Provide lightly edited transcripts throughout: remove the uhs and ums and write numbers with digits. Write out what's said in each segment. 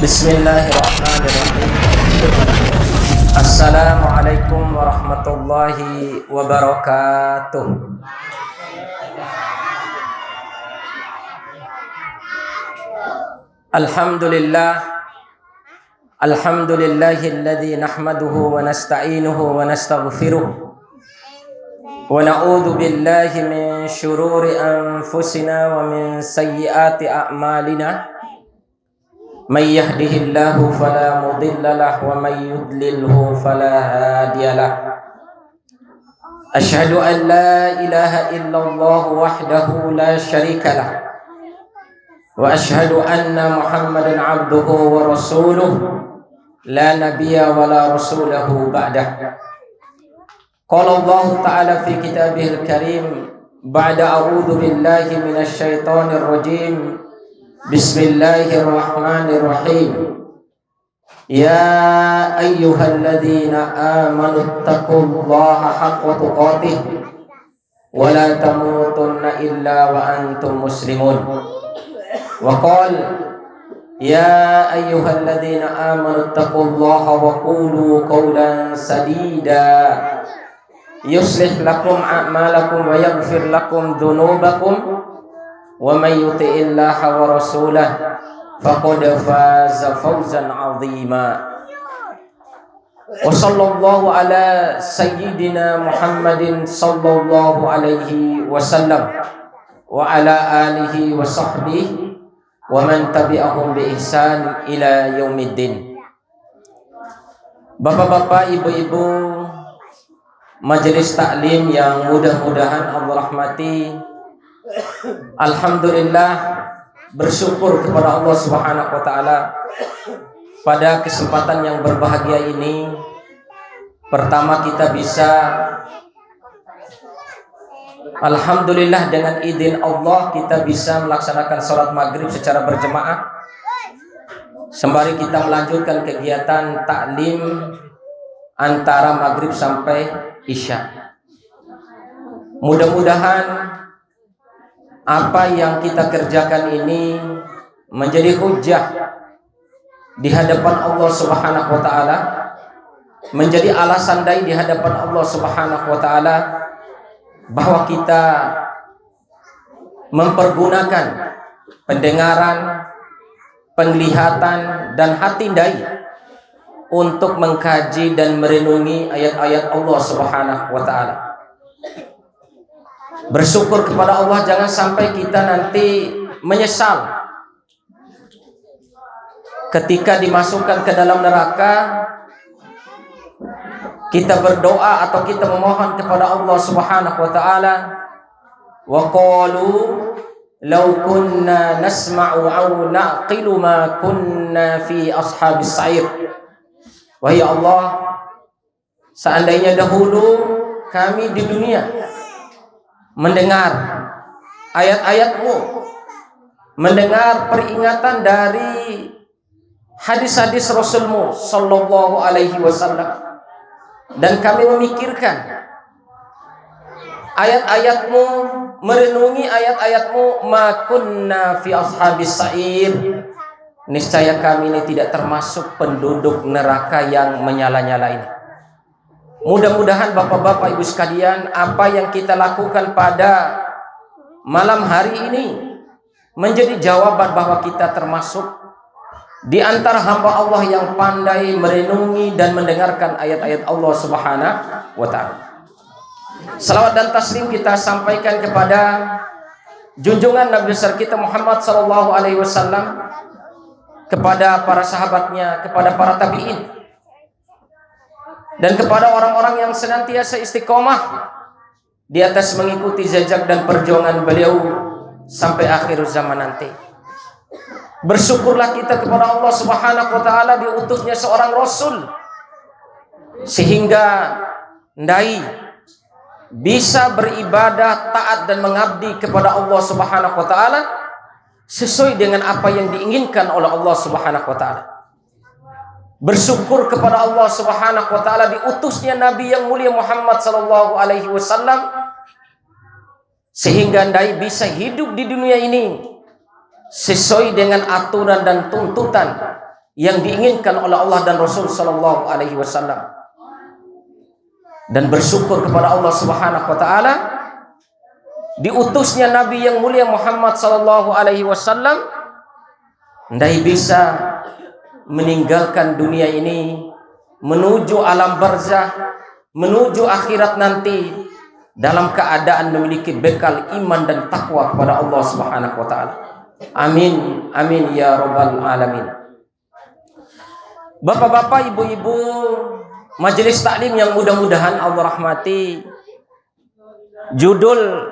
Bismillahirrahmanirrahim. Assalamualaikum warahmatullahi wabarakatuh. Alhamdulillah. Alhamdulillahilladzi nahmaduhu wa nasta'inuhu wa nastaghfiruh. Wa na'udzu billahi min syururi anfusina wa min sayyiati a'malina. Man yahdihillahu fala mudilla lahu wa man yudlilhu fala hadiya lahu. Asyhadu an la ilaha illallah wahdahu la syarika lahu wa asyhadu anna Muhammadan abduhu wa rasuluh la nabiyya wa la rasulahu ba'dah. Qala Allah ta'ala fi kitabihil karim ba'da a'udzu billahi minasy syaithanir rajim. Bismillahirrahmanirrahim. Ya ayyuhalladzina amanu taqullaha haqqa tuqatih wa la tamutunna illa wa antum muslimun. Wa qala ya ayyuhalladzina amanu taqullaha wa qulu qawlan sadida yuslih lakum a'malakum wa yaghfir lakum dhunubakum wa may yuti'illaha wa rasulahu faqad faza fawzan 'azima. Wa sallallahu ala sayyidina Muhammadin sallallahu alaihi wasallam wa ala alihi wa sahbihi wa man tabi'ahum bi ihsan ila yaumiddin. Bapak-bapak, ibu-ibu, majelis taklim yang mudah-mudahan Allah rahmati. Alhamdulillah, bersyukur kepada Allah Subhanahu wa taala pada kesempatan yang berbahagia ini. Pertama, kita bisa alhamdulillah dengan izin Allah kita bisa melaksanakan sholat maghrib secara berjemaah sembari kita melanjutkan kegiatan taklim antara maghrib sampai isya. Mudah-mudahan apa yang kita kerjakan ini menjadi hujjah di hadapan Allah Subhanahu wa taala, menjadi alasan dai di hadapan Allah Subhanahu wa taala bahwa kita mempergunakan pendengaran, penglihatan dan hati dai untuk mengkaji dan merenungi ayat-ayat Allah Subhanahu wa taala. Bersyukur kepada Allah, jangan sampai kita nanti menyesal ketika dimasukkan ke dalam neraka. Kita berdoa atau kita memohon kepada Allah Subhanahu wa taala, wa qalu law kunna nasma'u aw naqilu ma kunna fi ashabis sa'ir. Wahai Allah, seandainya dahulu kami di dunia mendengar ayat-ayat-Mu, mendengar peringatan dari hadis-hadis Rasul-Mu sallallahu alaihi wasallam, dan kami memikirkan ayat-ayat-Mu, merenungi ayat-ayat-Mu, ma kunna fi ashabis sa'ir, niscaya kami ini tidak termasuk penduduk neraka yang menyala-nyala ini. Mudah-mudahan bapak-bapak ibu sekalian, apa yang kita lakukan pada malam hari ini menjadi jawaban bahwa kita termasuk di antara hamba Allah yang pandai merenungi dan mendengarkan ayat-ayat Allah Subhanahu wa taala. Salawat dan taslim kita sampaikan kepada junjungan Nabi besar kita Muhammad sallallahu alaihi wasallam, kepada para sahabatnya, kepada para tabi'in, dan kepada orang-orang yang senantiasa istiqomah di atas mengikuti jejak dan perjuangan beliau sampai akhir zaman nanti. Bersyukurlah kita kepada Allah Subhanahu wa taala diutusnya seorang rasul sehingga ndai bisa beribadah, taat dan mengabdi kepada Allah Subhanahu wa taala sesuai dengan apa yang diinginkan oleh Allah Subhanahu wa taala. Bersyukur kepada Allah Subhanahu wa taala diutusnya Nabi yang mulia Muhammad sallallahu alaihi wasallam sehingga ndai bisa hidup di dunia ini sesuai dengan aturan dan tuntutan yang diinginkan oleh Allah dan Rasul sallallahu alaihi wasallam. Dan bersyukur kepada Allah Subhanahu wa taala diutusnya Nabi yang mulia Muhammad sallallahu alaihi wasallam ndai bisa meninggalkan dunia ini menuju alam barzah, menuju akhirat nanti dalam keadaan memiliki bekal iman dan takwa kepada Allah Subhanahu wa taala. Amin amin ya rabbal alamin. Bapak-bapak, ibu-ibu, majelis taklim yang mudah-mudahan Allah rahmati, judul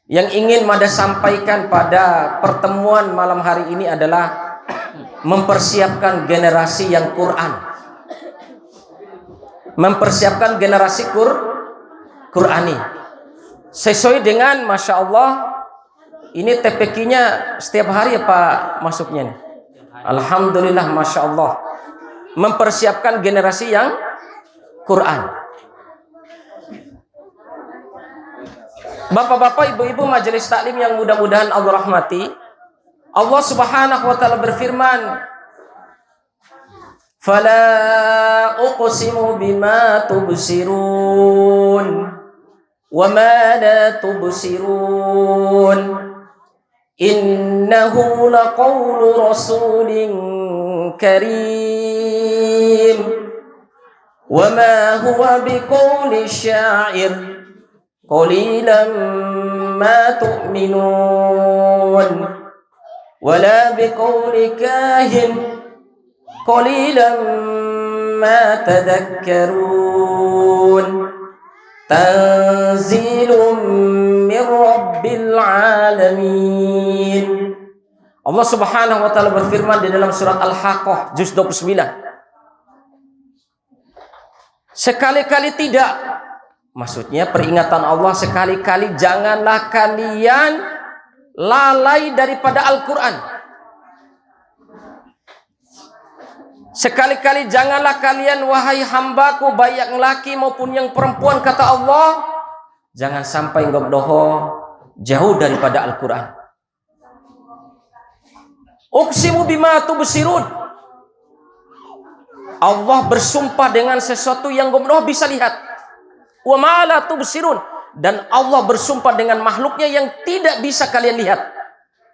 yang ingin Mada sampaikan pada pertemuan malam hari ini adalah mempersiapkan generasi yang Quran. Mempersiapkan generasi Qurani. Sesuai dengan Masya Allah, ini TPQ-nya setiap hari ya Pak masuknya nih. Alhamdulillah, Masya Allah. Mempersiapkan generasi yang Quran. Bapak-bapak, ibu-ibu, majelis taklim yang mudah-mudahan Allah rahmati, Allah Subhanahu wa taala berfirman, "Fala uqsimu bima tubsirun wa ma la tubsirun innahu laqawlu rasulin karim wa ma huwa biqawli syair qalilan ma tu'minun wala biqawli kahin qalilan ma tadhakkarun tanzilun min rabbil alamin." Allah Subhanahu wa taala berfirman di dalam surat Al-Haqqah juz 29. Sekali-kali tidak, maksudnya peringatan Allah, sekali-kali janganlah kalian lalai daripada Al-Quran. Sekali-kali janganlah kalian, wahai hambaku, baik yang laki maupun yang perempuan, kata Allah, jangan sampai ngobdoho jauh daripada Al-Quran. Uqsimu bima tubsirun. Allah bersumpah dengan sesuatu yang ngobdoho bisa lihat. Wa ma la tubsirun. Dan Allah bersumpah dengan makhluknya yang tidak bisa kalian lihat.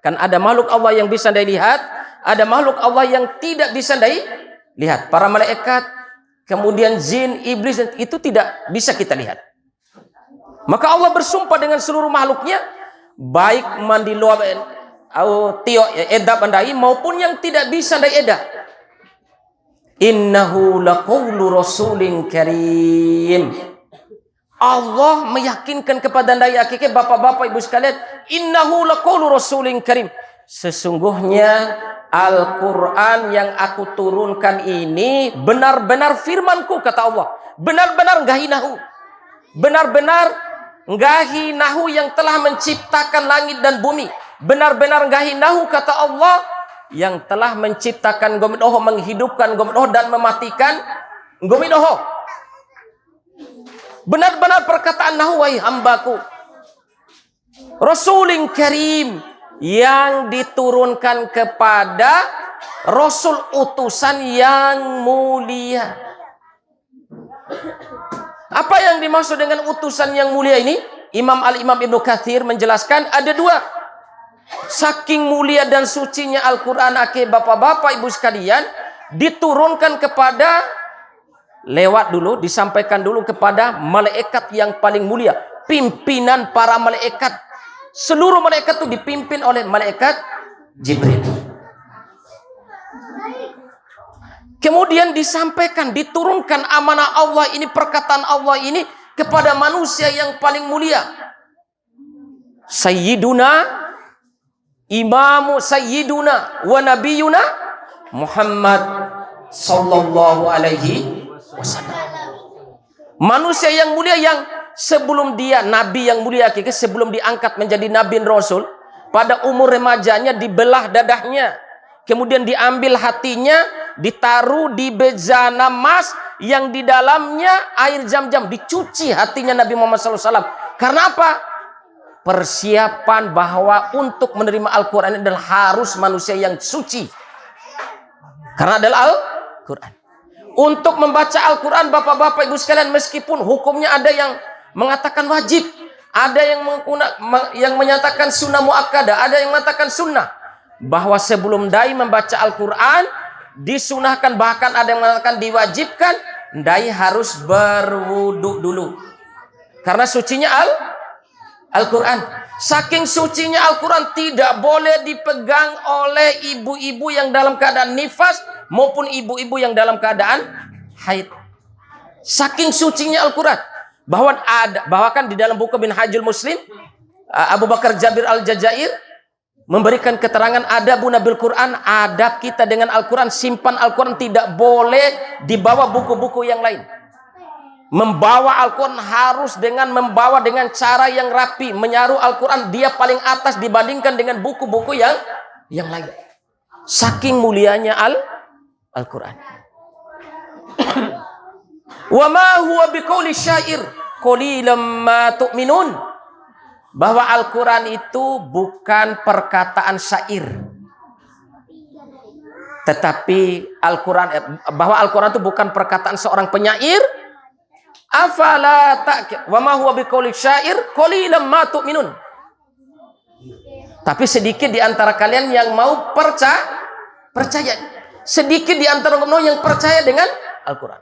Kan ada makhluk Allah yang bisa dilihat, ada makhluk Allah yang tidak bisa dilihat. Para malaikat, kemudian jin, iblis, itu tidak bisa kita lihat. Maka Allah bersumpah dengan seluruh makhluknya, baik mandi luar atau tio eda bandai maupun yang tidak bisa eda. Innahu laqawlu rasulin karim. Allah meyakinkan kepada anda hakiki bapak-bapak ibu sekalian, innahu laqawlu rasulin karim. Sesungguhnya Al-Quran yang aku turunkan ini benar-benar firmanku, kata Allah. Benar-benar ngahinahu. Benar-benar ngahinahu yang telah menciptakan langit dan bumi. Benar-benar ngahinahu, kata Allah, yang telah menciptakan gomidoho, menghidupkan gomidoho dan mematikan gomidoho. Benar-benar perkataan nahu, wahai hambaku. Rasulin karim, yang diturunkan kepada Rasul utusan yang mulia. Apa yang dimaksud dengan utusan yang mulia ini? Al-Imam Ibnu Katsir menjelaskan ada dua. Saking mulia dan sucinya Al-Quran, bapak-bapak ibu sekalian, diturunkan kepada, lewat dulu, disampaikan dulu kepada malaikat yang paling mulia, pimpinan para malaikat. Seluruh malaikat itu dipimpin oleh malaikat Jibril. Kemudian disampaikan, diturunkan amanah Allah ini, perkataan Allah ini kepada manusia yang paling mulia, Sayyiduna Imamu Sayyiduna wa Nabiyuna Muhammad sallallahu alaihi wasallam. Manusia yang mulia yang sebelum dia nabi yang mulia, sebelum diangkat menjadi nabi dan rasul, pada umur remajanya dibelah dadahnya, kemudian diambil hatinya, ditaruh di bejana emas yang di dalamnya air Zam-Zam, dicuci hatinya Nabi Muhammad SAW. Karena apa? Persiapan bahwa untuk menerima Al-Quran adalah harus manusia yang suci. Karena adalah Al-Quran. Untuk membaca Al-Quran, bapak-bapak ibu sekalian, meskipun hukumnya ada yang mengatakan wajib, ada yang menyatakan sunnah muakkadah, ada yang mengatakan sunnah, bahwa sebelum dai membaca Al-Quran disunahkan, bahkan ada yang mengatakan diwajibkan, dai harus berwudu dulu. Karena sucinya Al-Quran. Saking sucinya Al-Quran tidak boleh dipegang oleh ibu-ibu yang dalam keadaan nifas maupun ibu-ibu yang dalam keadaan haid. Saking sucinya Al-Quran. Bahkan di dalam buku Minhajul Muslim, Abu Bakar Jabir Al-Jazair memberikan keterangan adabuna bil Quran, adab kita dengan Al-Quran, simpan Al-Quran, tidak boleh dibawa buku-buku yang lain. Membawa Al-Quran harus membawa dengan cara yang rapi, menyaruh Al-Quran dia paling atas dibandingkan dengan buku-buku yang lain. Saking mulianya Al-Quran. Wa ma huwa biqauli syair qalilan ma tu'minun. Bahwa Al-Quran itu bukan perkataan syair. Tetapi bahwa Al-Quran itu bukan perkataan seorang penyair. Afala ta'qil wa ma huwa biqauli syair qalilan ma tu'minun. Tapi sedikit di antara kalian yang mau percaya. Sedikit di antara kalian yang percaya dengan Al-Quran.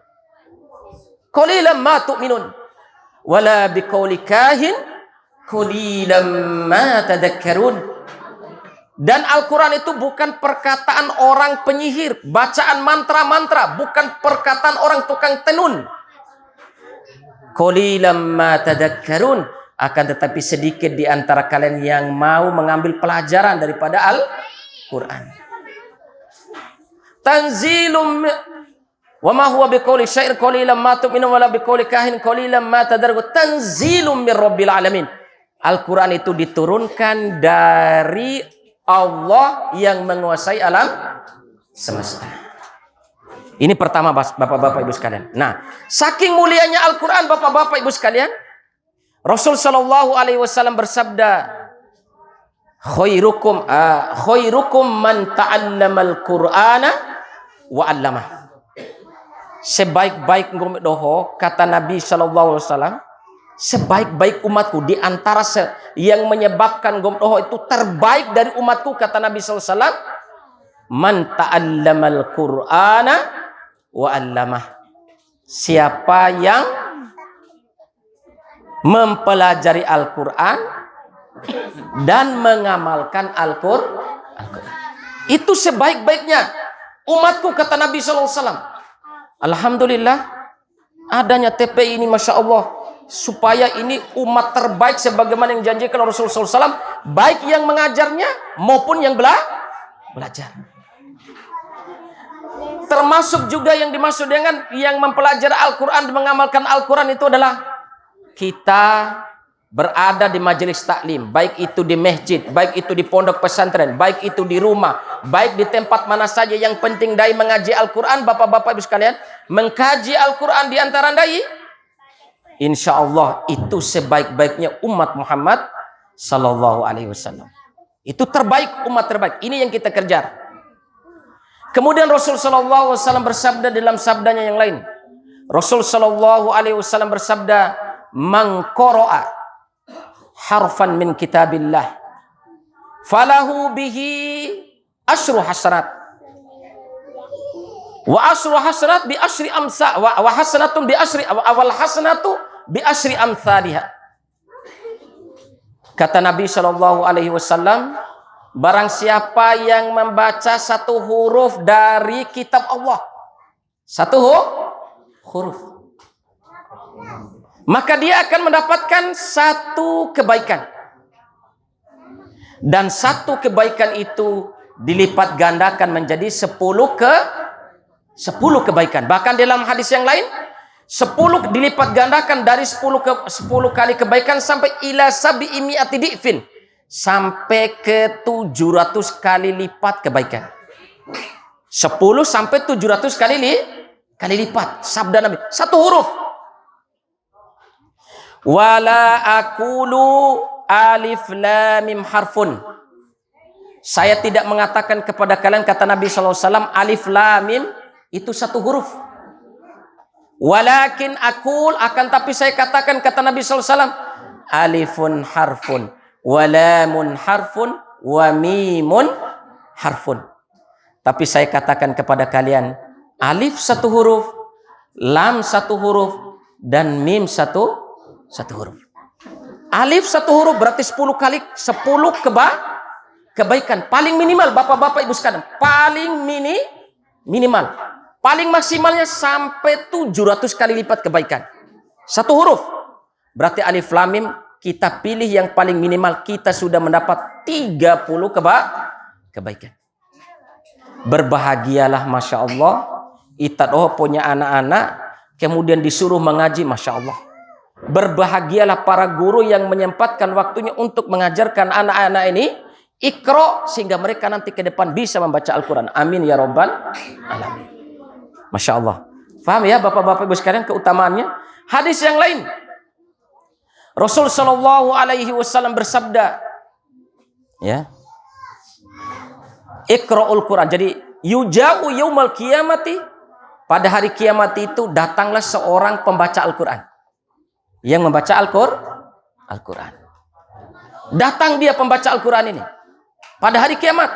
Qalilan ma tu'minun wala biqauli kahin qalilan ma tadhakkarun. Dan Al-Quran itu bukan perkataan orang penyihir, bacaan mantra-mantra, bukan perkataan orang tukang tenun. Qalilan ma tadhakkarun, akan tetapi sedikit di antara kalian yang mau mengambil pelajaran daripada Al-Quran. Tanzilum wa ma huwa biqauli syair qalilan ma tu'minun wala biqauli kahin qalilan ma tadhakkarun. Tanzilum mir rabbil alamin. Al-Quran itu diturunkan dari Allah yang menguasai alam semesta. Ini pertama, bapak-bapak ibu sekalian. Nah, saking mulianya Al-Quran, bapak-bapak ibu sekalian, Rasul Shallallahu Alaihi Wasallam bersabda, khairukum man ta'allamal Qur'ana wa 'allamah. Sebaik-baik doho, kata Nabi Shallallahu Alaihi Wasallam, sebaik-baik umatku di antara yang menyebabkan doho itu terbaik dari umatku, kata Nabi Shallallahu Alaihi Wasallam, man ta'allamal Qur'ana wa 'allamah. Siapa yang mempelajari Al-Quran dan mengamalkan Al-Quran. Itu sebaik-baiknya umatku, kata Nabi SAW. Alhamdulillah adanya TPI ini, Masya Allah, supaya ini umat terbaik sebagaimana yang dijanjikan Rasulullah SAW, baik yang mengajarnya maupun yang belajar. Termasuk juga yang dimaksud dengan yang mempelajari Al-Quran dan mengamalkan Al-Quran itu adalah kita berada di majelis taklim, baik itu di masjid, baik itu di pondok pesantren, baik itu di rumah, baik di tempat mana saja, yang penting dai mengaji Al-Quran. Bapak-bapak ibu sekalian, mengkaji Al-Quran di antara dai, insya Allah itu sebaik-baiknya umat Muhammad Sallallahu Alaihi Wasallam. Itu terbaik, umat terbaik. Ini yang kita kejar. Kemudian Rasul Sallallahu Alaihi Wasallam bersabda dalam sabdanya yang lain. Rasul Sallallahu Alaihi Wasallam bersabda, man qara'a harfan min kitabillah falahu bihi asyru hasanat wa asyru hasanat bi asyri amsa wa hasanatun bi asyri awal hasanatu bi asyri amsalihha. Kata Nabi Shallallahu Alaihi Wasallam, barang siapa yang membaca satu huruf dari kitab Allah, satu huruf, maka dia akan mendapatkan satu kebaikan. Dan satu kebaikan itu dilipat gandakan menjadi 10 kebaikan. Bahkan dalam hadis yang lain, 10 dilipat gandakan dari 10 kali kebaikan sampai ila sabi'i mi'ati di'fin, sampai ke 700 kali lipat kebaikan. 10 sampai 700 kali lipat. Sabda Nabi, satu huruf. Wala aqulu alif lam mim harfun Saya tidak mengatakan kepada kalian, kata Nabi SAW, alif lam mim itu satu huruf. Walakin aqul, akan tapi saya katakan, kata Nabi SAW, alifun harfun, walamun harfun, wa mimun harfun. Tapi saya katakan kepada kalian, alif satu huruf, lam satu huruf, dan mim satu huruf. Alif satu huruf berarti 10 kali 10 kebaikan. Paling minimal, bapak-bapak ibu sekalian, paling minimal. Paling maksimalnya sampai 700 kali lipat kebaikan. Satu huruf. Berarti alif lam mim, kita pilih yang paling minimal, kita sudah mendapat 30 kebaikan. Berbahagialah, Masya Allah. Itadoh punya anak-anak, kemudian disuruh mengaji, Masya Allah. Berbahagialah para guru yang menyempatkan waktunya untuk mengajarkan anak-anak ini Iqra, sehingga mereka nanti ke depan bisa membaca Al-Quran. Amin ya Rabbal Alamin. Masya Allah. Faham ya bapak-bapak ibu sekalian keutamaannya? Hadis yang lain, Rasul Shallallahu Alaihi Wasallam bersabda, ya, Iqra'ul Quran. Jadi yuja'u yaumal qiyamati, pada hari kiamat itu datanglah seorang pembaca Al-Quran yang membaca Al-Quran. Datang dia pembaca Al-Quran ini pada hari kiamat.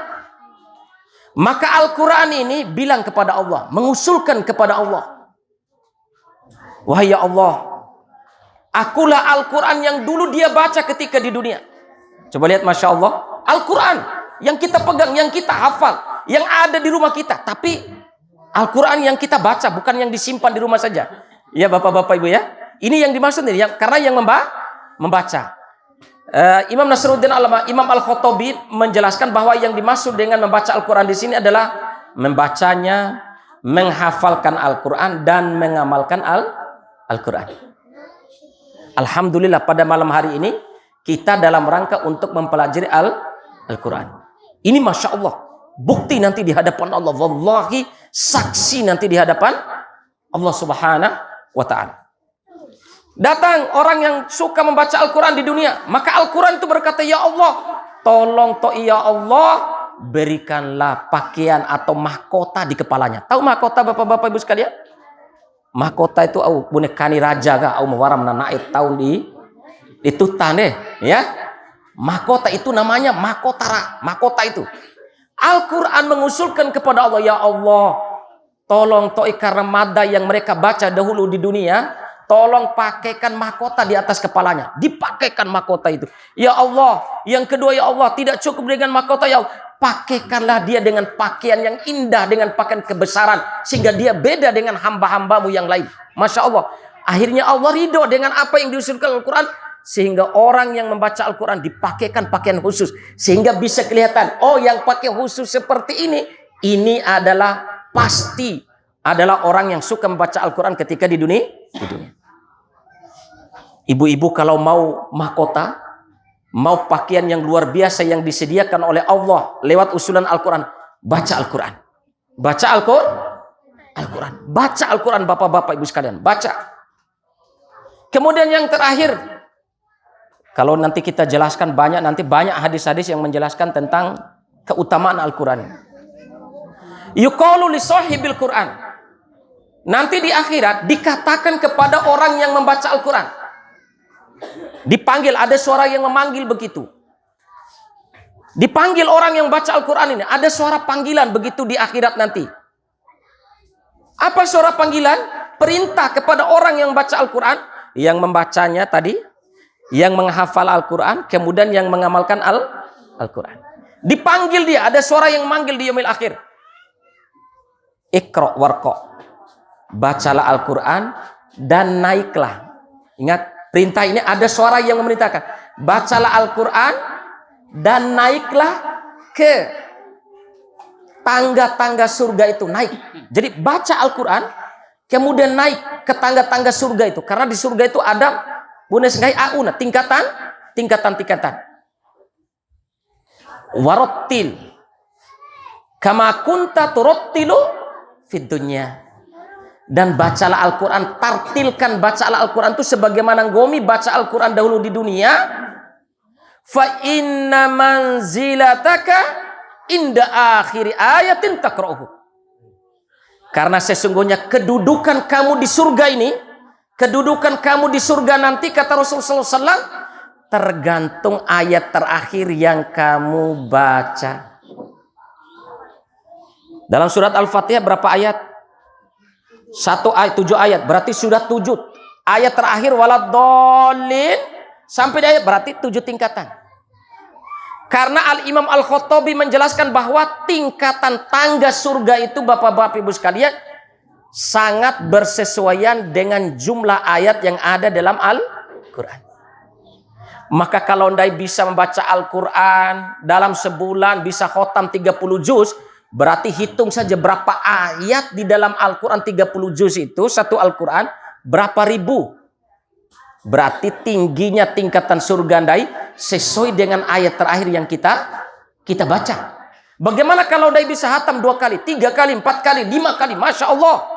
Maka Al-Quran ini bilang kepada Allah, mengusulkan kepada Allah, wahai ya Allah, akulah Al-Quran yang dulu dia baca ketika di dunia. Coba lihat, Masya Allah, Al-Quran yang kita pegang, yang kita hafal, yang ada di rumah kita. Tapi Al-Quran yang kita baca, bukan yang disimpan di rumah saja. Ya bapak-bapak ibu ya, ini yang dimaksud nih, karena yang membaca. Imam Nasruddin Imam Al-Khattabi menjelaskan bahwa yang dimaksud dengan membaca Al-Quran di sini adalah membacanya, menghafalkan Al-Quran, dan mengamalkan Al-Quran. Alhamdulillah pada malam hari ini kita dalam rangka untuk mempelajari Al-Quran. Ini Masya Allah, bukti nanti di hadapan Allah. Wallahi, saksi nanti di hadapan Allah Subhanahu wa Ta'ala. Datang orang yang suka membaca Al-Quran di dunia, maka Al-Quran itu berkata, ya Allah, tolong ya Allah, berikanlah pakaian atau mahkota di kepalanya. Tahu mahkota bapak-bapak ibu sekalian? Mahkota itu bonekani raja kah, au mawaram nanaid tahun itu tane, ya. Mahkota itu namanya mahkota itu. Al-Quran mengusulkan kepada Allah, ya Allah, tolong karena mada yang mereka baca dahulu di dunia, tolong pakaikan mahkota di atas kepalanya. Dipakaikan mahkota itu. Ya Allah. Yang kedua, ya Allah, tidak cukup dengan mahkota, ya Allah, pakaikanlah dia dengan pakaian yang indah, dengan pakaian kebesaran, sehingga dia beda dengan hamba-hambamu yang lain. Masya Allah. Akhirnya Allah ridho dengan apa yang diusulkan Al-Quran, sehingga orang yang membaca Al-Quran dipakaikan pakaian khusus, sehingga bisa kelihatan, oh yang pakai khusus seperti ini adalah pasti adalah orang yang suka membaca Al-Quran ketika di dunia. Ibu-ibu kalau mau mahkota, mau pakaian yang luar biasa yang disediakan oleh Allah lewat usulan Al-Quran, baca Al-Quran. Baca Al-Quran. Baca Al-Quran bapak-bapak ibu sekalian. Baca. Kemudian yang terakhir, kalau nanti kita jelaskan nanti banyak hadis-hadis yang menjelaskan tentang keutamaan Al-Quran. Yuqalu li sahibil Quran. Nanti di akhirat dikatakan kepada orang yang membaca Al-Quran, dipanggil, ada suara yang memanggil begitu. Dipanggil orang yang baca Al-Quran ini, ada suara panggilan begitu di akhirat nanti. Apa suara panggilan? Perintah kepada orang yang baca Al-Quran, yang membacanya tadi, yang menghafal Al-Quran, kemudian yang mengamalkan Al-Quran. Dipanggil dia, ada suara yang manggil di yaumil akhir. Iqra warqa. Bacalah Al-Quran dan naiklah. Ingat, perintah ini ada suara yang memerintahkan. Bacalah Al-Quran dan naiklah ke tangga-tangga surga itu, naik. Jadi baca Al-Quran, kemudian naik ke tangga-tangga surga itu. Karena di surga itu ada tingkatan. Warattil kama kunta turattilu fid dunya. Dan bacalah Al-Quran, tartilkan, bacalah Al-Quran itu sebagaimana Gomi baca Al-Quran dahulu di dunia. Fa inna manzilataka inda akhiri ayatin takra'uhu. Karena sesungguhnya kedudukan kamu di surga ini, kedudukan kamu di surga nanti, kata Rasulullah SAW, tergantung ayat terakhir yang kamu baca. Dalam surat Al-Fatihah berapa ayat? 1 ayat, 7 ayat. Berarti sudah 7. Ayat terakhir waladhdallin sampai di ayat berarti 7 tingkatan. Karena Al-Imam Al-Khattabi menjelaskan bahwa tingkatan tangga surga itu, Bapak-bapak Ibu sekalian, sangat bersesuaian dengan jumlah ayat yang ada dalam Al-Quran. Maka kalau Anda bisa membaca Al-Quran dalam sebulan bisa khotam 30 juz, berarti hitung saja berapa ayat di dalam Al-Quran. 30 juz itu, satu Al-Quran, berapa ribu. Berarti tingginya tingkatan surga Anda sesuai dengan ayat terakhir yang kita baca. Bagaimana kalau Anda bisa hatam 2 kali, 3 kali, 4 kali, 5 kali? Masya Allah.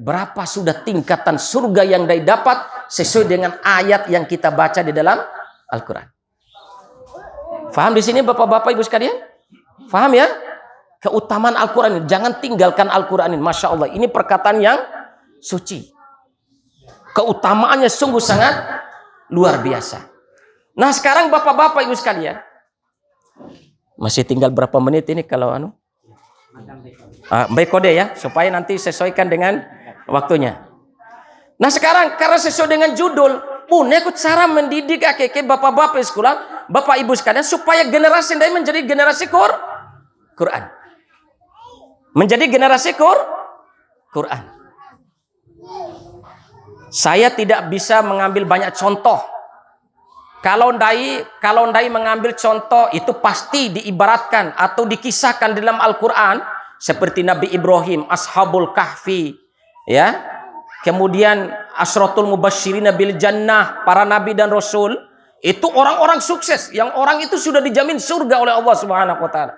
Berapa sudah tingkatan surga yang Anda dapat sesuai dengan ayat yang kita baca di dalam Al-Quran. Faham di sini Bapak-bapak Ibu sekalian? Faham ya? Keutamaan Al-Quran ini. Jangan tinggalkan Al-Quran ini. Masya Allah. Ini perkataan yang suci. Keutamaannya sungguh sangat luar biasa. Nah sekarang Bapak-bapak Ibu sekalian, masih tinggal berapa menit ini kalau baik kode ya, supaya nanti sesuaikan dengan waktunya. Nah sekarang karena sesuai dengan judul, ikut cara mendidik Bapak-bapak sekolah, Bapak Ibu sekalian, supaya generasi ini menjadi generasi Quran. Menjadi generasi Quran. Saya tidak bisa mengambil banyak contoh. Kalau ndai mengambil contoh itu pasti diibaratkan atau dikisahkan dalam Al-Quran seperti Nabi Ibrahim, Ashabul Kahfi, ya. Kemudian Asyratul Mubasysyirina bil Jannah, para nabi dan rasul, itu orang-orang sukses yang orang itu sudah dijamin surga oleh Allah Subhanahu wa taala.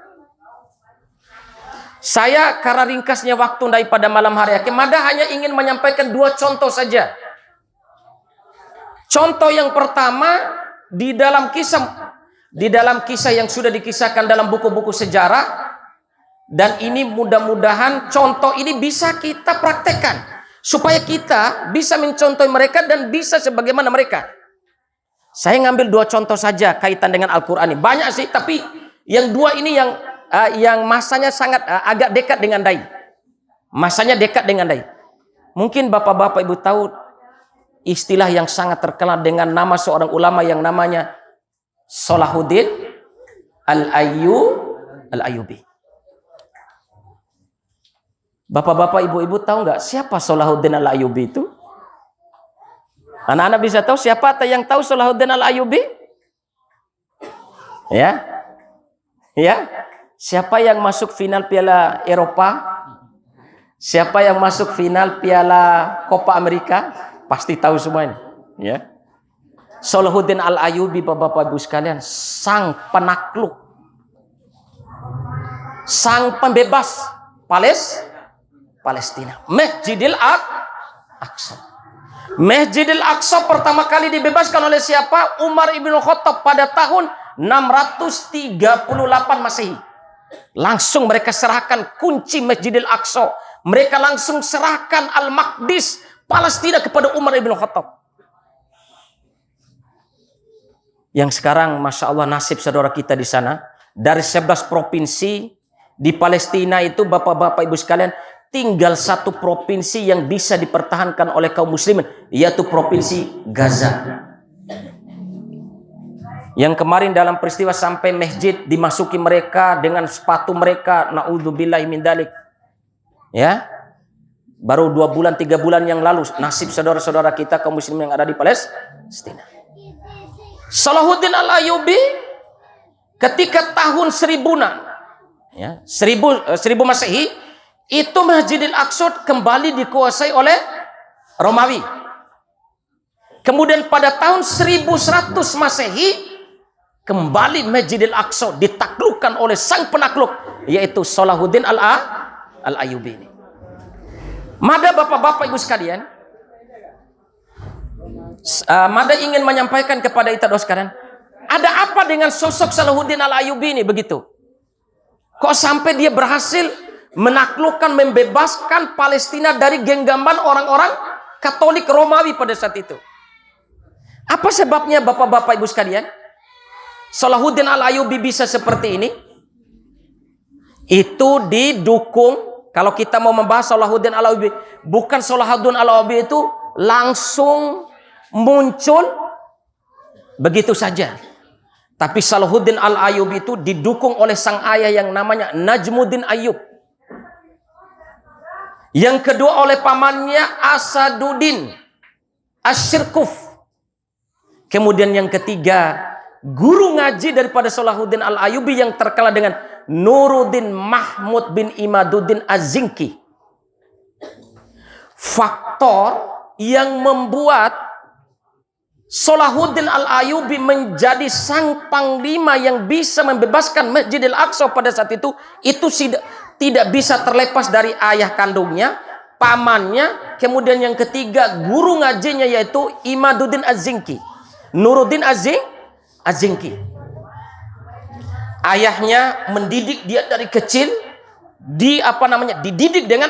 Saya karena ringkasnya waktu daripada malam hari Mada hanya ingin menyampaikan 2 contoh saja. Contoh yang pertama di dalam kisah yang sudah dikisahkan dalam buku-buku sejarah, dan ini mudah-mudahan contoh ini bisa kita praktekkan supaya kita bisa mencontohi mereka dan bisa sebagaimana mereka. Saya ngambil 2 contoh saja kaitan dengan Al-Quran ini. Banyak sih, tapi yang 2 ini yang masanya sangat agak dekat dengan dai. Masanya dekat dengan dai. Mungkin Bapak-bapak Ibu tahu istilah yang sangat terkenal dengan nama seorang ulama yang namanya Salahuddin Al-Ayyubi. Bapak-bapak Ibu-ibu tahu nggak siapa Salahuddin Al-Ayyubi itu? Anak-anak bisa tahu siapa yang tahu Salahuddin Al-Ayyubi? Ya? Ya? Siapa yang masuk final Piala Eropa? Siapa yang masuk final Piala Copa Amerika? Pasti tahu semua ini. Ya. Salahuddin Al-Ayyubi, Bapak-bapak Ibu sekalian, sang penakluk, sang pembebas Palestina. Masjidil Aqsa. Masjidil Aqsa pertama kali dibebaskan oleh siapa? Umar ibn Khattab pada tahun 638 Masehi. Langsung mereka serahkan kunci Masjidil Aqsa. Mereka langsung serahkan Al-Maqdis Palestina kepada Umar ibn Khattab. Yang sekarang Masya Allah nasib saudara kita di sana, dari 11 provinsi di Palestina itu Bapak-bapak Ibu sekalian, tinggal 1 provinsi yang bisa dipertahankan oleh kaum muslimin, yaitu provinsi Gaza. Yang kemarin dalam peristiwa sampai masjid dimasuki mereka dengan sepatu mereka, naudzubillahi min dzalik. Ya. Baru 2 bulan 3 bulan yang lalu nasib saudara-saudara kita kaum muslimin yang ada di Palestina. Salahuddin Al-Ayyubi ketika tahun 1000-an, ya, 1000 Masehi, itu Masjidil Aqsa kembali dikuasai oleh Romawi. Kemudian pada tahun 1100 Masehi kembali Masjidil Aqsa ditaklukkan oleh sang penakluk, yaitu Salahuddin Al-Ayyubi ini. Mada Bapak-bapak Ibu sekalian, Mada ingin menyampaikan kepada kita sekalian, ada apa dengan sosok Salahuddin Al-Ayyubi ini begitu? Kok sampai dia berhasil menaklukkan, membebaskan Palestina dari genggaman orang-orang Katolik Romawi pada saat itu? Apa sebabnya bapak-bapak ibu sekalian? Salahuddin Al-Ayyubi bisa seperti ini? Itu didukung, kalau kita mau membahas Salahuddin Al-Ayyubi, bukan Salahuddin Al-Ayyubi itu langsung muncul begitu saja. Tapi Salahuddin Al-Ayyubi itu didukung oleh sang ayah yang namanya Najmuddin Ayyub. Yang kedua oleh pamannya Asaduddin Asyirkuf. Kemudian yang ketiga, guru ngaji daripada Salahuddin Al-Ayyubi yang terkenal dengan Nuruddin Mahmud bin Imaduddin Az-Zinki. Faktor yang membuat Salahuddin Al-Ayyubi menjadi sang panglima yang bisa membebaskan Masjidil Aqsa pada saat itu tidak bisa terlepas dari ayah kandungnya, pamannya, kemudian yang ketiga guru ngajinya yaitu Imaduddin Az-Zinki, Nuruddin Az-Zinki. Ayahnya mendidik dia dari kecil, dididik dengan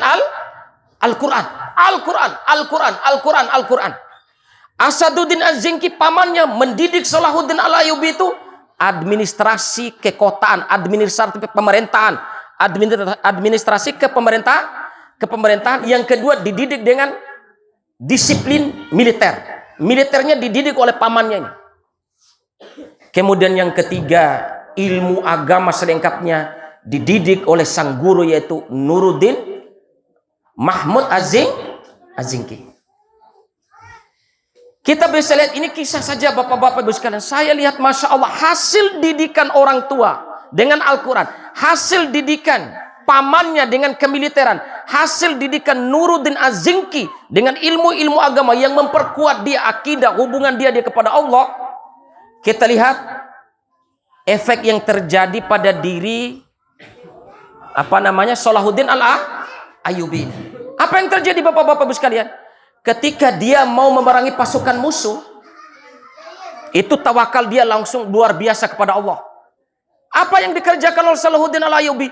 Al-Quran. Asaduddin Az-Zinki pamannya mendidik Salahuddin Al-Ayyubi itu administrasi kekotaan, administrasi pemerintahan, administrasi kepemerintahan. Yang kedua dididik dengan disiplin militer. Militernya dididik oleh pamannya ini. Kemudian yang ketiga, ilmu agama selengkapnya dididik oleh sang guru yaitu Nuruddin Mahmud Az-Zinki. Kita bisa lihat ini kisah saja bapak-bapak ibu sekalian. Saya lihat Masya Allah hasil didikan orang tua dengan Al-Quran. Hasil didikan pamannya dengan kemiliteran. Hasil didikan Nuruddin Az-Zinki dengan ilmu-ilmu agama yang memperkuat dia akidah, hubungan dia kepada Allah. Kita lihat efek yang terjadi pada diri Salahuddin Al-Ayyubi. Apa yang terjadi bapak-bapak ibu sekalian? Ketika dia mau memerangi pasukan musuh, itu tawakal dia langsung luar biasa kepada Allah. Apa yang dikerjakan oleh Salahuddin Al-Ayyubi?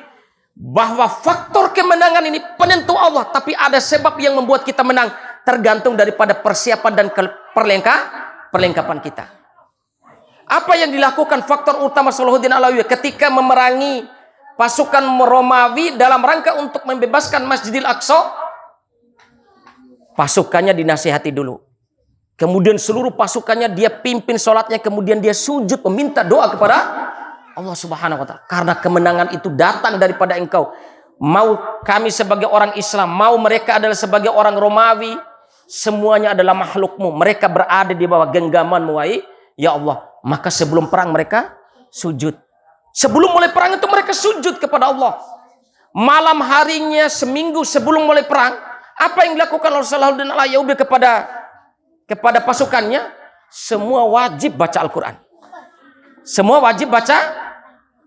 Bahwa faktor kemenangan ini penentu Allah, tapi ada sebab yang membuat kita menang, tergantung daripada persiapan dan perlengkapan kita. Apa yang dilakukan faktor utama Salahuddin Al-Ayyubi ketika memerangi pasukan Romawi dalam rangka untuk membebaskan Masjidil Aqsa? Pasukannya dinasihati dulu. Kemudian seluruh pasukannya dia pimpin sholatnya. Kemudian dia sujud meminta doa kepada Allah Subhanahu wa ta'ala. Karena kemenangan itu datang daripada engkau. Mau kami sebagai orang Islam, mau mereka adalah sebagai orang Romawi, semuanya adalah makhlukmu. Mereka berada di bawah genggamanmu, ya Allah. Maka sebelum perang mereka sujud. Sebelum mulai perang itu mereka sujud kepada Allah. Malam harinya seminggu sebelum mulai perang, apa yang dilakukan oleh Salahuddin Al-Ayyubi kepada pasukannya? Semua wajib baca Al-Quran. Semua wajib baca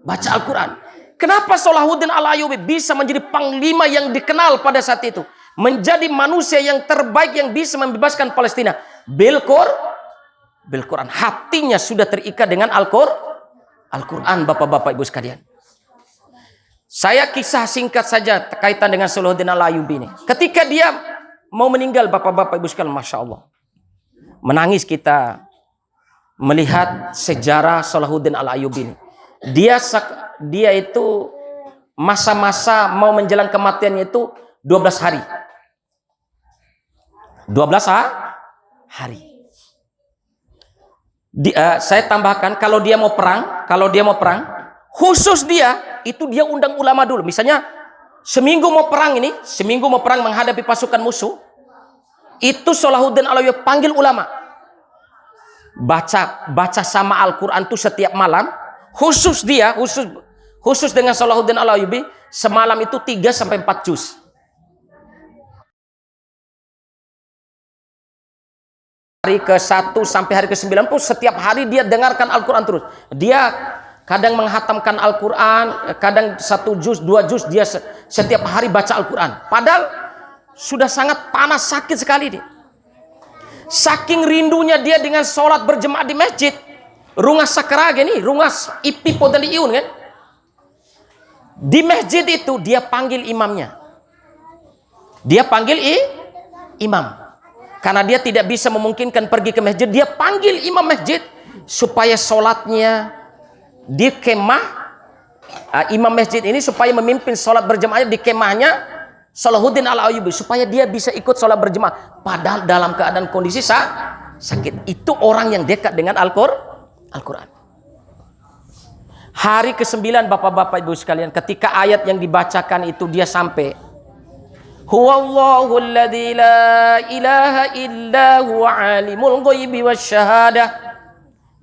Al-Quran. Kenapa Salahuddin Al-Ayyubi bisa menjadi panglima yang dikenal pada saat itu? Menjadi manusia yang terbaik yang bisa membebaskan Palestina. Bil-Quran. Hatinya sudah terikat dengan Al-Quran, bapak-bapak ibu sekalian. Saya kisah singkat saja kaitan dengan Salahuddin Al-Ayyubi ini. Ketika dia mau meninggal, bapak-bapak ibu sekalian, Masya Allah. Menangis kita melihat sejarah Salahuddin Al-Ayyubi ini. Dia itu masa-masa mau menjelang kematiannya itu 12 hari. 12 hari. Saya tambahkan, kalau dia mau perang, khusus dia undang ulama dulu. Misalnya seminggu mau perang menghadapi pasukan musuh, itu Salahuddin Al-Ayyubi panggil ulama. Baca sama Al-Quran itu setiap malam. Khusus dengan Salahuddin Al-Ayyubi semalam itu 3 sampai 4 juz. Hari ke-1 sampai hari ke-9 pun setiap hari dia dengarkan Al-Quran terus. Dia kadang menghatamkan Al-Quran, kadang 1 juz, 2 juz, dia setiap hari baca Al-Quran. Padahal sudah sangat panas, sakit sekali dia. Saking rindunya dia dengan sholat berjemaah di masjid. Rungas sakrage nih, rungas ipi podaliun kan. Di masjid itu dia panggil imamnya. Dia panggil imam. Karena dia tidak bisa memungkinkan pergi ke masjid, dia panggil imam masjid supaya sholatnya di kemah. Imam masjid ini supaya memimpin sholat berjemaah di kemahnya Salahuddin Al-Ayyubi, supaya dia bisa ikut sholat berjemaah padahal dalam keadaan kondisi sakit. Itu orang yang dekat dengan Al-Quran. Hari ke-9 bapak-bapak ibu sekalian, ketika ayat yang dibacakan itu dia sampai Huwallahu alladzi la ilaha illa huwa alimul ghaibi wasyahadah.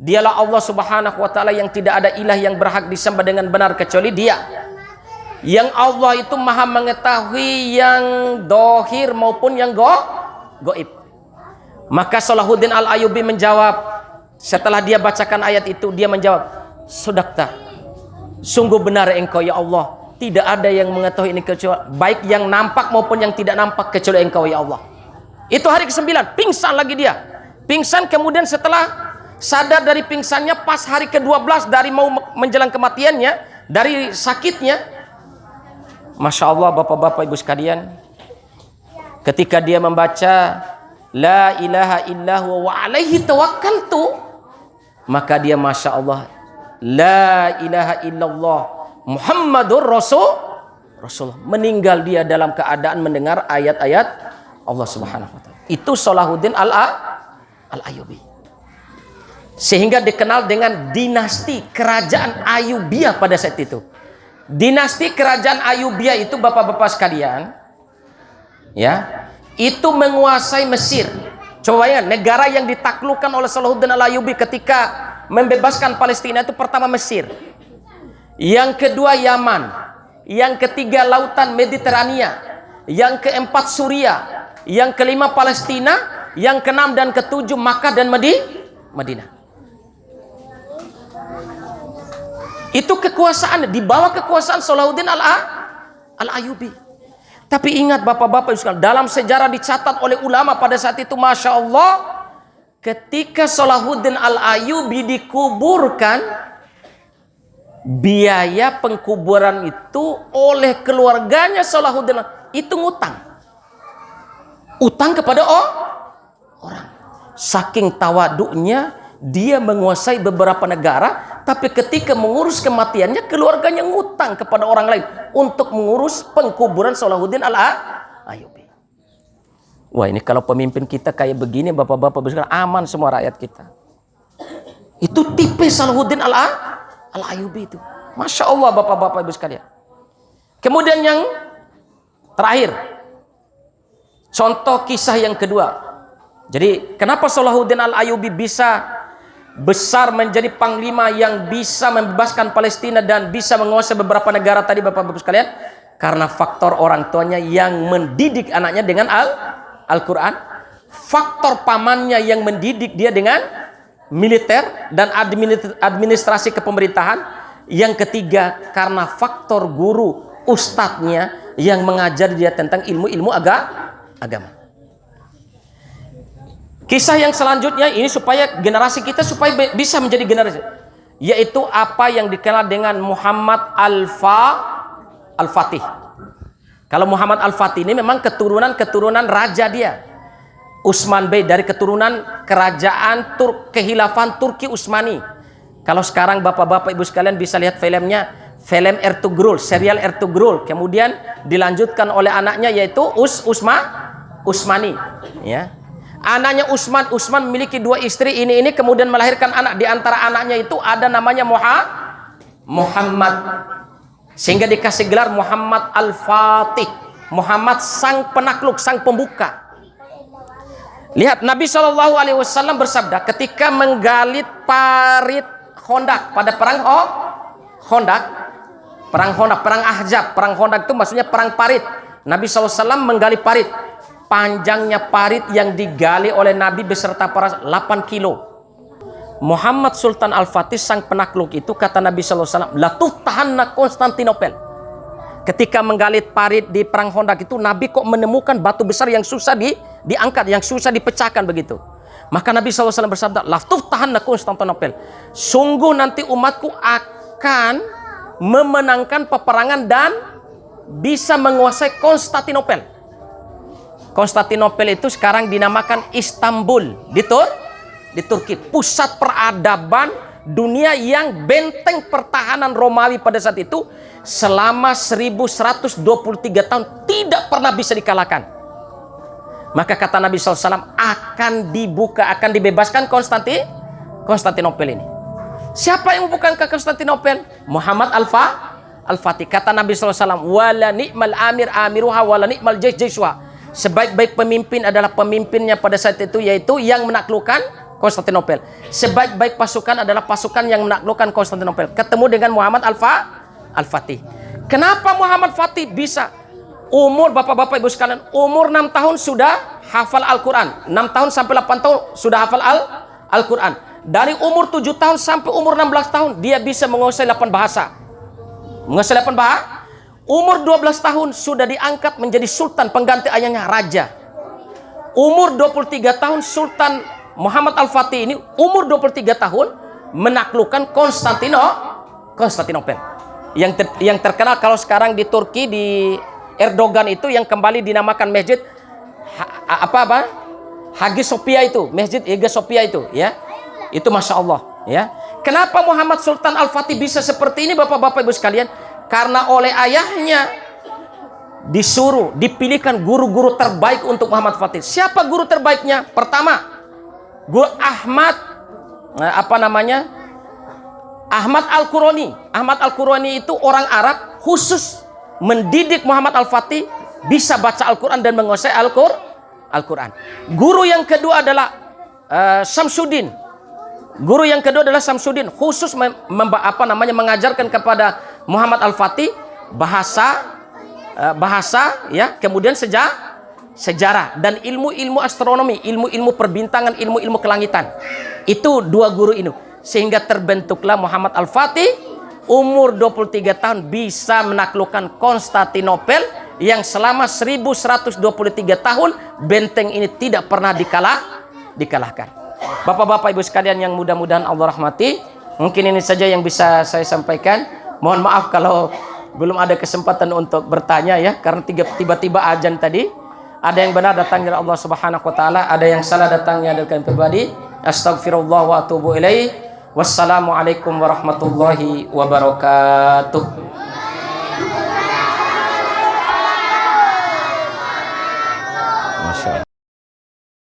Dialah Allah subhanahu wa ta'ala yang tidak ada ilah yang berhak disembah dengan benar kecuali dia. Yang Allah itu maha mengetahui yang dohir maupun yang goib. Maka Salahuddin Al-Ayyubi menjawab, setelah dia bacakan ayat itu, dia menjawab, Sudakta, sungguh benar engkau ya Allah, tidak ada yang mengetahui ini kecuali, baik yang nampak maupun yang tidak nampak kecuali engkau ya Allah. Itu hari ke-9, pingsan lagi dia. Pingsan, kemudian setelah sadar dari pingsannya pas hari ke-12 dari mau menjelang kematiannya, dari sakitnya, Masya Allah bapak-bapak ibu sekalian, ketika dia membaca La ilaha illahu wa alaihi tawakkaltu, maka dia Masya Allah, La ilaha illallah Muhammadur Rasulullah, meninggal dia dalam keadaan mendengar ayat-ayat Allah subhanahu wa ta'ala. Itu Salahuddin Al-Ayyubi, sehingga dikenal dengan dinasti kerajaan Ayyubiyah pada saat itu. Dinasti kerajaan Ayyubiyah itu bapak-bapak sekalian, ya, itu menguasai Mesir. Coba ya, negara yang ditaklukkan oleh Salahuddin Al-Ayyubi ketika membebaskan Palestina itu pertama Mesir, yang kedua Yaman, yang ketiga lautan Mediterania, yang keempat Suriah, yang kelima Palestina, yang keenam dan ketujuh Makkah dan Madinah. Itu kekuasaan, di bawah kekuasaan Salahuddin Al-Ayyubi. Tapi ingat bapak-bapak sekalian, dalam sejarah dicatat oleh ulama pada saat itu, Masya Allah, ketika Salahuddin Al-Ayyubi dikuburkan, biaya pengkuburan itu oleh keluarganya Salahuddin itu ngutang. Utang kepada orang. Saking tawaduknya, dia menguasai beberapa negara, tapi ketika mengurus kematiannya, keluarganya ngutang kepada orang lain untuk mengurus pengkuburan Salahuddin Al-Ayyubi. Wah, ini kalau pemimpin kita kayak begini, bapak-bapak sekalian, aman semua rakyat kita. Itu tipe Salahuddin Al-Ayyubi itu. Masya Allah bapak-bapak ibu sekalian. Kemudian yang terakhir, contoh kisah yang kedua. Jadi kenapa Salahuddin Al-Ayyubi bisa besar menjadi panglima yang bisa membebaskan Palestina dan bisa menguasai beberapa negara tadi bapak-bapak sekalian? Karena faktor orang tuanya yang mendidik anaknya dengan Al-Quran, faktor pamannya yang mendidik dia dengan militer dan administrasi kepemerintahan, yang ketiga karena faktor guru ustadznya yang mengajar dia tentang ilmu-ilmu agama. Kisah yang selanjutnya ini supaya generasi kita supaya bisa menjadi generasi, yaitu apa yang dikenal dengan Muhammad Al-Fatih. Kalau Muhammad Al-Fatih ini memang keturunan raja dia, Utsman Bey, dari keturunan kerajaan kehilafan Turki Utsmani. Kalau sekarang bapak-bapak ibu sekalian bisa lihat filmnya, film Ertugrul, serial Ertugrul, kemudian dilanjutkan oleh anaknya yaitu Utsmani, ya. Anaknya Utsman memiliki dua istri ini kemudian melahirkan anak. Di antara anaknya itu ada namanya Muhammad, sehingga dikasih gelar Muhammad Al-Fatih, Muhammad sang penakluk, sang pembuka. Lihat, Nabi SAW bersabda ketika menggali parit Khandaq pada perang Khandaq, perang Ahzab. Perang Khandaq itu maksudnya perang parit. Nabi SAW menggali parit. Panjangnya parit yang digali oleh Nabi beserta para 8 kilo. Muhammad Sultan Al-Fatih sang penakluk itu, kata Nabi SAW, latuh tahanna Konstantinopel. Ketika menggali parit di perang Khandaq itu, Nabi kok menemukan batu besar yang susah diangkat, yang susah dipecahkan begitu. Maka Nabi SAW bersabda, latuh tahanna Konstantinopel. Sungguh nanti umatku akan memenangkan peperangan dan bisa menguasai Konstantinopel. Konstantinopel itu sekarang dinamakan Istanbul di Turki, pusat peradaban dunia yang benteng pertahanan Romawi pada saat itu selama 1123 tahun tidak pernah bisa dikalahkan. Maka kata Nabi SAW, akan dibuka, akan dibebaskan Konstantinopel ini. Siapa yang membuka ke Konstantinopel? Muhammad Al-Fatih. Kata Nabi SAW, wala ni'mal amir amiruha wala ni'mal jaysh jayshuha. Sebaik-baik pemimpin adalah pemimpinnya pada saat itu, yaitu yang menaklukkan Konstantinopel. Sebaik-baik pasukan adalah pasukan yang menaklukkan Konstantinopel. Ketemu dengan Muhammad Al-Fatih. Kenapa Muhammad Fatih bisa? Umur bapak-bapak ibu sekalian, umur 6 tahun sudah hafal Al-Quran. 6 tahun sampai 8 tahun sudah hafal Al-Quran. Dari umur 7 tahun sampai umur 16 tahun dia bisa menguasai 8 bahasa. Menguasai 8 bahasa. Umur 12 tahun sudah diangkat menjadi sultan, pengganti ayahnya raja. Umur 23 tahun Sultan Muhammad Al-Fatih ini umur 23 tahun menaklukkan Konstantinopel. Yang terkenal kalau sekarang di Turki, di Erdogan itu yang kembali dinamakan masjid Hagia Sophia itu, Masjid Hagia Sophia itu, ya. Itu Masya Allah, ya. Kenapa Muhammad Sultan Al-Fatih bisa seperti ini bapak-bapak ibu sekalian? Karena oleh ayahnya disuruh, dipilihkan guru-guru terbaik untuk Muhammad Fatih. Siapa guru terbaiknya? Pertama, Guru Ahmad Ahmad Al-Qurani. Ahmad Al-Qurani itu orang Arab, khusus mendidik Muhammad Al-Fatih bisa baca Al-Quran dan menguasai Al-Quran. Guru yang kedua adalah Samsuddin. Guru yang kedua adalah Samsuddin, khusus mengajarkan kepada Muhammad Al-Fatih bahasa, ya, kemudian sejarah dan ilmu-ilmu astronomi, ilmu-ilmu perbintangan, ilmu-ilmu kelangitan. Itu dua guru ini, sehingga terbentuklah Muhammad Al-Fatih umur 23 tahun bisa menaklukkan Konstantinopel yang selama 1123 tahun benteng ini tidak pernah dikalahkan. Bapak-bapak ibu sekalian yang mudah-mudahan Allah rahmati, mungkin ini saja yang bisa saya sampaikan. Mohon maaf kalau belum ada kesempatan untuk bertanya, ya, karena tiba-tiba azan tadi. Ada yang benar datangnya dari Allah Subhanahu wa taala, ada yang salah datangnya dari kami pribadi. Astagfirullah wa atubu ilaih. Wassalamualaikum warahmatullahi wabarakatuh.